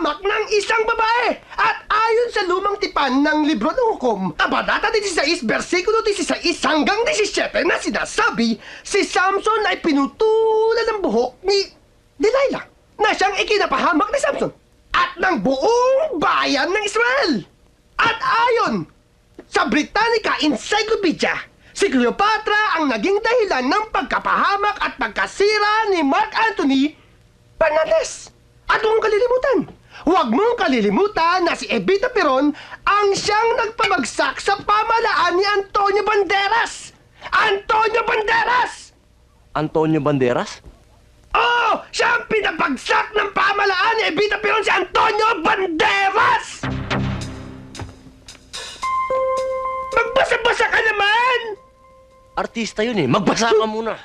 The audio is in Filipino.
napahamak ng isang babae. At ayon sa lumang tipan ng libro ng hukom, Kabanata 16, versikulo 16 hanggang 17 na sinasabi, si Samson ay pinutulan ng buhok ni Delilah na siyang ikinapahamak ni Samson at ng buong bayan ng Israel. At ayon sa Britannica Encyclopedia, si Cleopatra ang naging dahilan ng pagkapahamak at pagkasira ni Mark Antony Fernandez. At huwag mong kalilimutan na si Evita Peron ang siyang nagpabagsak sa pamalaan ni Antonio Banderas! Antonio Banderas! Antonio Banderas? Oh! Siya ang pinabagsak ng pamalaan ni Evita Peron, si Antonio Banderas! Magbasa-basa ka naman! Artista yun eh. Magbasa ka muna.